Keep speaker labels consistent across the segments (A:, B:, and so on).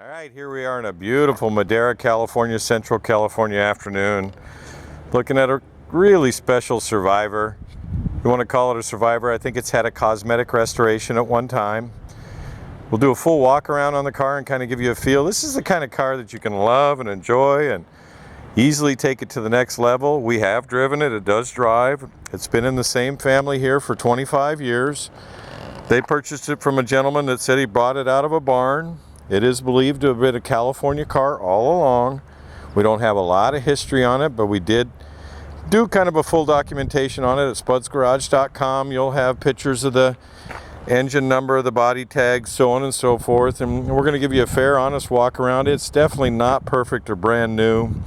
A: All right, here we are in a beautiful Madera, California, Central California afternoon, looking at a really special Survivor. You want to call it a Survivor? I think it's had a cosmetic restoration at one time. We'll do a full walk around on the car and kind of give you a feel. This is the kind of car that you can love and enjoy and easily take it to the next level. We have driven it. It does drive. It's been in the same family here for 25 years. They purchased it from a gentleman that said he bought it out of a barn. It is believed to have been a California car all along. We don't have a lot of history on it, but we did do kind of a full documentation on it at spudsgarage.com. You'll have pictures of the engine number, the body tags, so on and so forth. And we're going to give you a fair, honest walk around. It's definitely not perfect or brand new.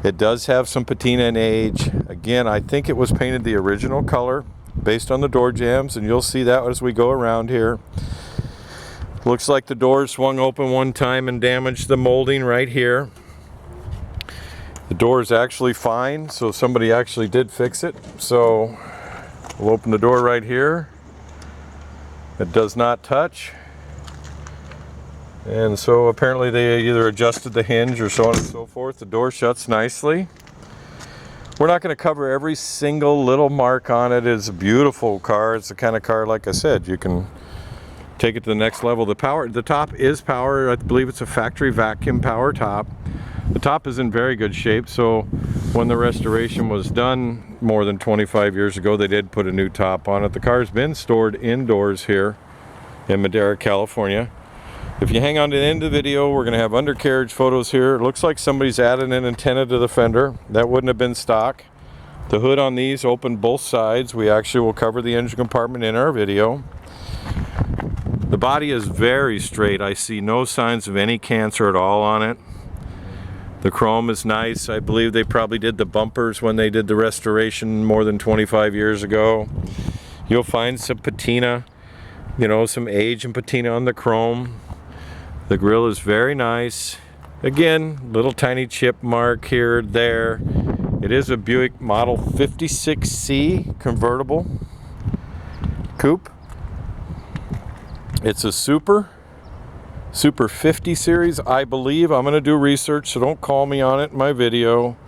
A: It does have some patina and age. Again, I think it was painted the original color based on the door jambs, and you'll see that as we go around here. Looks like the door swung open one time and damaged the molding right here. The door is actually fine, so somebody actually did fix it. So we'll open the door right here. It does not touch. And so apparently they either adjusted the hinge or so on and so forth. The door shuts nicely. We're not going to cover every single little mark on it. It's a beautiful car. It's the kind of car, like I said, you can take it to the next level. The top is power. I believe it's a factory vacuum power top. The top is in very good shape, so when the restoration was done more than 25 years ago, they did put a new top on it. The car's been stored indoors here in Madera, California. If you hang on to the end of the video, we're going to have undercarriage photos here. It looks like somebody's added an antenna to the fender. That wouldn't have been stock. The hood on these open both sides. We actually will cover the engine compartment in our video. The body is very straight. I see no signs of any cancer at all on it. The chrome is nice. I believe they probably did the bumpers when they did the restoration more than 25 years ago. You'll find some patina, some age and patina on the chrome. The grille is very nice. Again, little tiny chip mark here, there. It is a Buick model 56C convertible coupe. It's a Super 50 series, I believe. I'm going to do research, so don't call me on it in my video.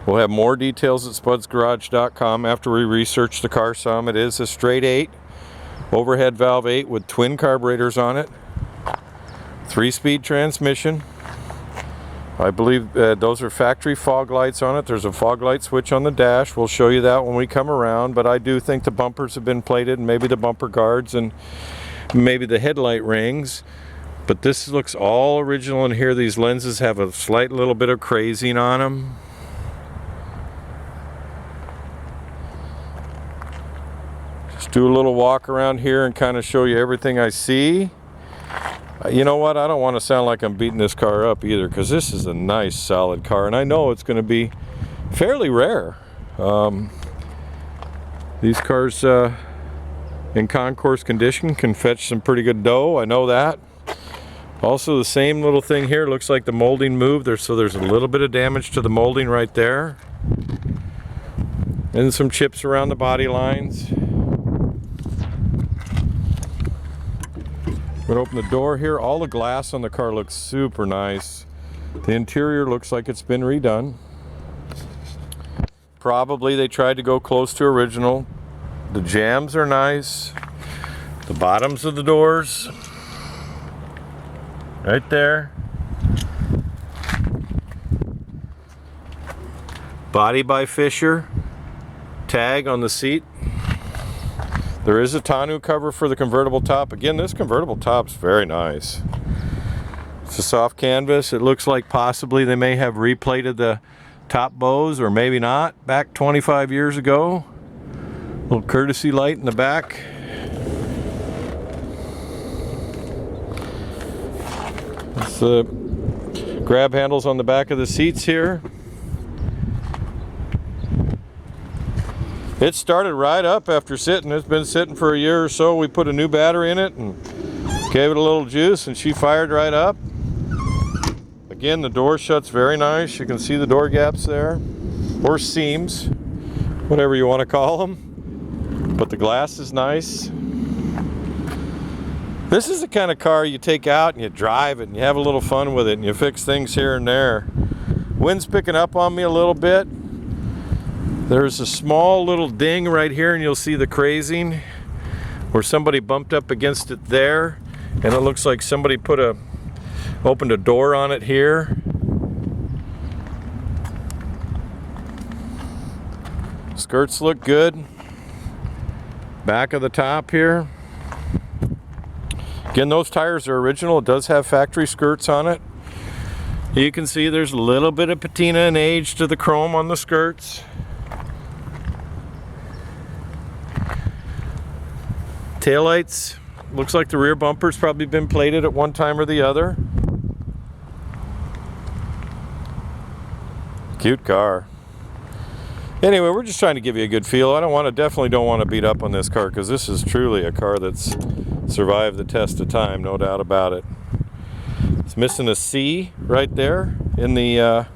A: We'll have more details at spudsgarage.com after we research the car some. It is a straight 8, overhead valve 8 with twin carburetors on it. 3-speed transmission. I believe those are factory fog lights on it. There's a fog light switch on the dash. We'll show you that when we come around, but I do think the bumpers have been plated, and maybe the bumper guards and maybe the headlight rings. But this looks all original in here. These lenses have a slight little bit of crazing on them. Just do a little walk around here and kind of show you everything I see. You know what? I don't want to sound like I'm beating this car up either, because this is a nice solid car, and I know it's going to be fairly rare. These cars in concourse condition can fetch some pretty good dough. I know that. Also, the same little thing here, looks like the molding moved, so there's a little bit of damage to the molding right there, and some chips around the body lines. I'm going to open the door here. All the glass on the car looks super nice. The interior looks like it's been redone. Probably they tried to go close to original. The jambs are nice. The bottoms of the doors, right there. Body by Fisher. Tag on the seat. There is a tonneau cover for the convertible top. Again, this convertible top's very nice. It's a soft canvas. It looks like possibly they may have replated the top bows, or maybe not, back 25 years ago. Little courtesy light in the back. It's the grab handles on the back of the seats here. It started right up after sitting. It's been sitting for a year or so. We put a new battery in it and gave it a little juice, and she fired right up. Again, the door shuts very nice. You can see the door gaps there, or seams, whatever you want to call them. But the glass is nice. This is the kind of car you take out and you drive it and you have a little fun with it and you fix things here and there. Wind's picking up on me a little bit. There's a small little ding right here and you'll see the crazing where somebody bumped up against it there, and it looks like somebody opened a door on it here. Skirts look good. Back of the top here. Again, those tires are original. It does have factory skirts on it. You can see there's a little bit of patina and age to the chrome on the skirts. Taillights, looks like the rear bumper's probably been plated at one time or the other. Cute car. Anyway, we're just trying to give you a good feel. Definitely don't want to beat up on this car, because this is truly a car that's survived the test of time, no doubt about it. It's missing a C right there in the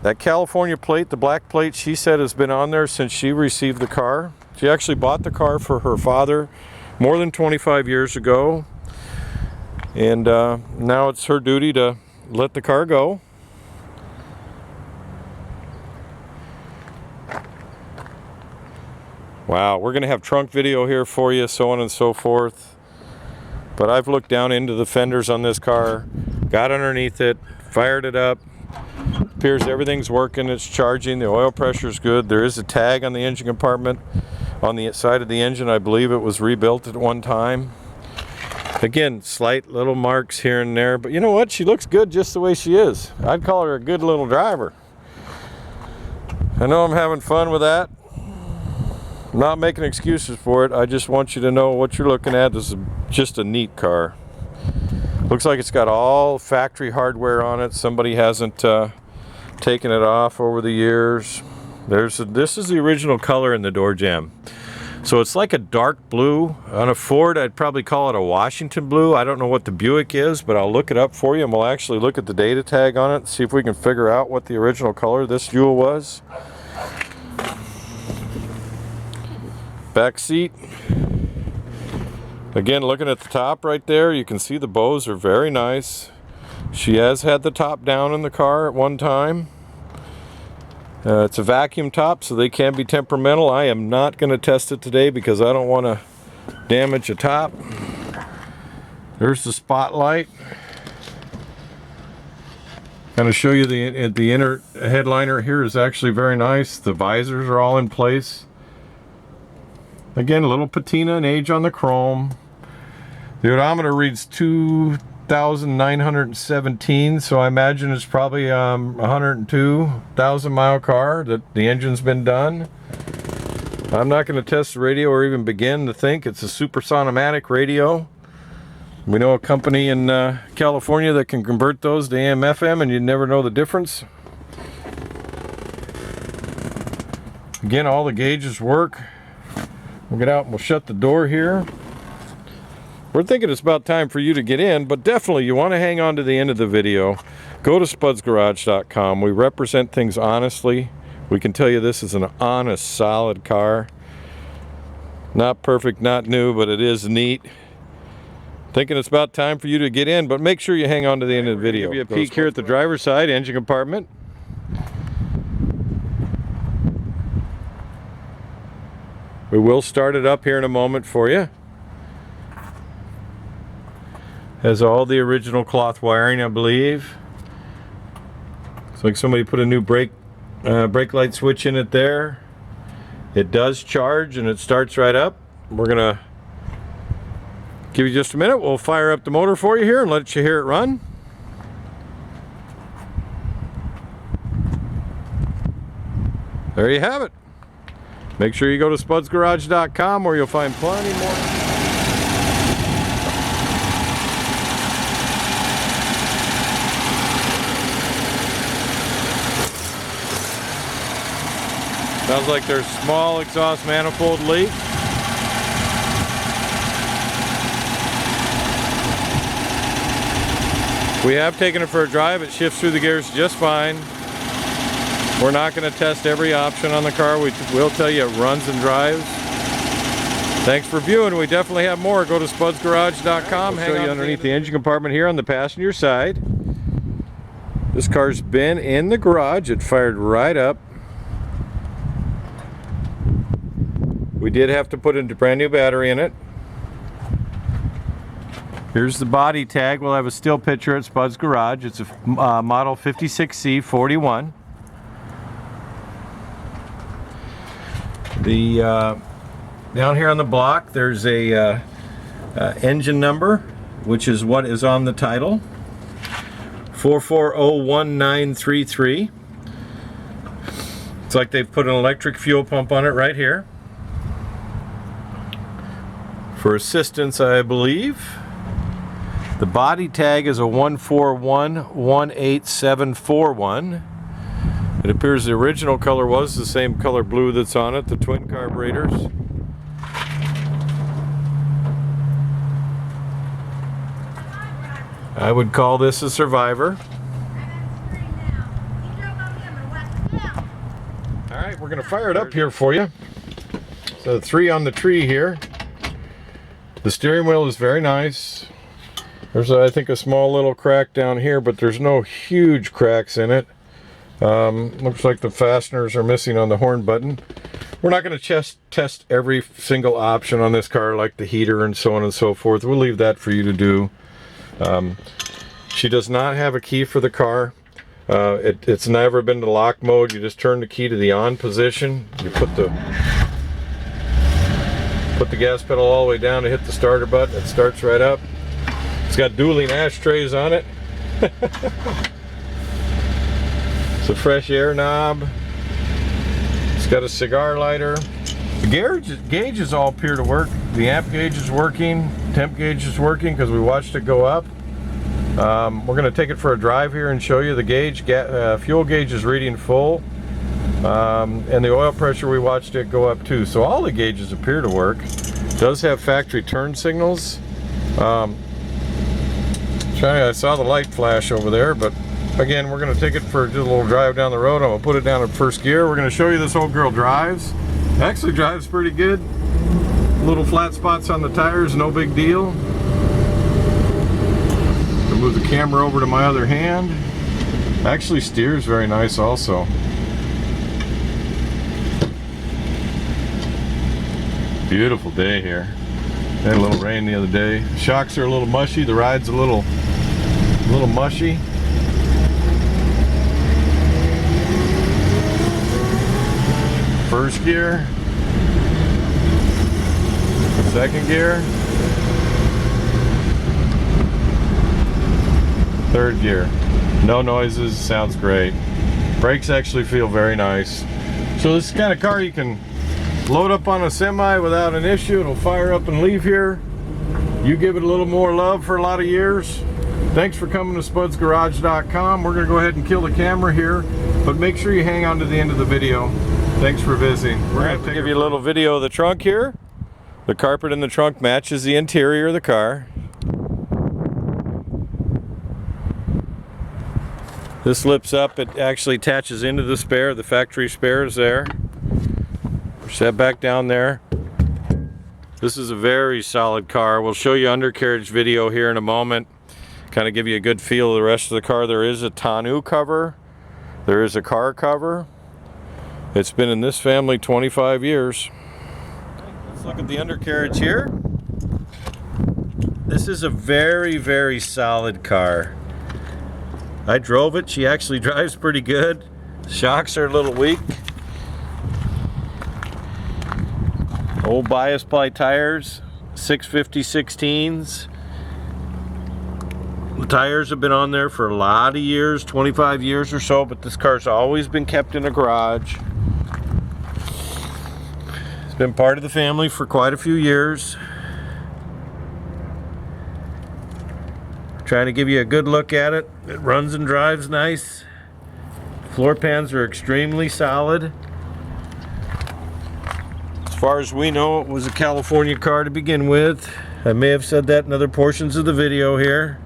A: that California plate, the black plate, she said has been on there since she received the car. She actually bought the car for her father more than 25 years ago, and now it's her duty to let the car go. Wow, we're going to have trunk video here for you, so on and so forth. But I've looked down into the fenders on this car, got underneath it, fired it up. Appears everything's working, it's charging, the oil pressure's good. There is a tag on the engine compartment on the side of the engine. I believe it was rebuilt at one time. Again, slight little marks here and there, but you know what? She looks good just the way she is. I'd call her a good little driver. I know I'm having fun with that. I'm not making excuses for it. I just want you to know what you're looking at. This is just a neat car. Looks like it's got all factory hardware on it. Somebody hasn't taken it off over the years. This is the original color in the door jamb. So it's like a dark blue. On a Ford, I'd probably call it a Washington blue. I don't know what the Buick is, but I'll look it up for you, and we'll actually look at the data tag on it, see if we can figure out what the original color of this jewel was. Back seat. Again, looking at the top right there, you can see the bows are very nice. She has had the top down in the car at one time. It's a vacuum top, so they can be temperamental. I am not going to test it today because I don't want to damage a top. There's the spotlight. Kind of show you the inner headliner here is actually very nice. The visors are all in place. Again, a little patina and age on the chrome. The odometer reads 2,917, so I imagine it's probably 102,000 mile car that the engine's been done. I'm not going to test the radio or even begin to think. It's a supersonomatic radio. We know a company in California that can convert those to AM, FM, and you'd never know the difference. Again, all the gauges work. We'll get out and we'll shut the door here. We're thinking it's about time for you to get in, but definitely you want to hang on to the end of the video. Go to spudsgarage.com. We represent things honestly. We can tell you this is an honest, solid car. Not perfect, not new, but it is neat. Thinking it's about time for you to get in, but make sure you hang on to the end of the video. Give you a peek here at the driver's side engine compartment. We will start it up here in a moment for you. Has all the original cloth wiring, I believe. Looks like somebody put a new brake light switch in it there. It does charge and it starts right up. We're gonna give you just a minute. We'll fire up the motor for you here and let you hear it run. There you have it. Make sure you go to spudsgarage.com where you'll find plenty more. Sounds like there's small exhaust manifold leak. We have taken it for a drive. It shifts through the gears just fine. We're not going to test every option on the car. We will tell you it runs and drives. Thanks for viewing. We definitely have more. Go to spudsgarage.com. We'll show you underneath the engine compartment here on the passenger side. This car's been in the garage. It fired right up. We did have to put a brand new battery in it. Here's the body tag. We'll have a still picture at Spud's Garage. It's a model 56C41. Down here on the block, there's a engine number, which is what is on the title. 4401933. It's like they've put an electric fuel pump on it right here. For assistance, I believe. The body tag is a 1411871. It appears the original color was the same color blue that's on it, the twin carburetors. I would call this a Survivor. Alright, we're going to fire it up here for you. So 3 on the tree here. The steering wheel is very nice. There's, I think, a small little crack down here, but there's no huge cracks in it. Looks like the fasteners are missing on the horn button. We're not going to test every single option on this car, like the heater and so on and so forth. We'll leave that for you to do. She does not have a key for the car. It's never been to lock mode. You just turn the key to the on position. You put the gas pedal all the way down to hit the starter button. It starts right up. It's got dueling ashtrays on it. It's a fresh air knob. It's got a cigar lighter. The gauges all appear to work. The amp gauge is working. Temp gauge is working because we watched it go up. We're going to take it for a drive here and show you the gauge. Fuel gauge is reading full. And the oil pressure, we watched it go up too. So all the gauges appear to work. It does have factory turn signals. I saw the light flash over there, but again, we're going to take it for just a little drive down the road. I'm going to put it down in first gear. We're going to show you this old girl drives. Actually drives pretty good. Little flat spots on the tires, no big deal. I'll move the camera over to my other hand. Actually steers very nice also. Beautiful day here. Had a little rain the other day. Shocks are a little mushy. The ride's a little mushy. First gear. Second gear. Third gear. No noises. Sounds great. Brakes actually feel very nice. So this is the kind of car you can load up on a semi without an issue. It'll fire up and leave here. You give it a little more love for a lot of years. Thanks for coming to spudsgarage.com. We're going to go ahead and kill the camera here, but make sure you hang on to the end of the video. Thanks for visiting. We're going to give you a little video of the trunk here. The carpet in the trunk matches the interior of the car. This lifts up. It actually attaches into the spare. The factory spare is there. Set back down there. This is a very solid car. We'll show you undercarriage video here in a moment. Kind of give you a good feel of the rest of the car. There is a tonneau cover. There is a car cover. It's been in this family 25 years. Let's look at the undercarriage here. This is a very, very solid car. I drove it. She actually drives pretty good. Shocks are a little weak. Old bias ply tires, 650 16s. The tires have been on there for a lot of years, 25 years or so, but this car's always been kept in a garage. It's been part of the family for quite a few years. Trying to give you a good look at it. It runs and drives nice. Floor pans are extremely solid. As far as we know, it was a California car to begin with. I may have said that in other portions of the video here.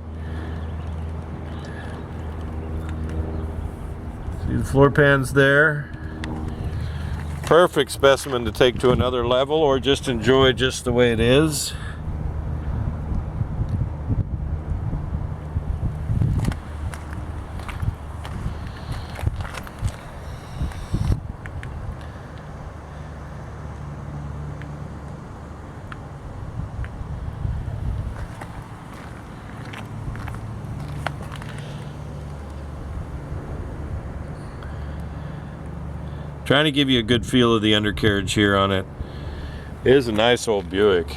A: See the floor pans there. Perfect specimen to take to another level or just enjoy just the way it is. Trying to give you a good feel of the undercarriage here on it. It is a nice old Buick.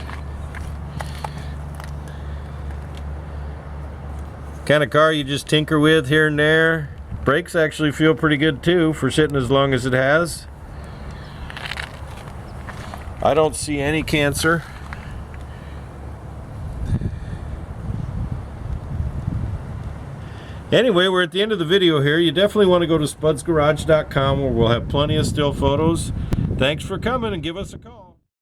A: Kind of car you just tinker with here and there. Brakes actually feel pretty good too for sitting as long as it has. I don't see any cancer. Anyway, we're at the end of the video here. You definitely want to go to spudsgarage.com where we'll have plenty of still photos. Thanks for coming and give us a call.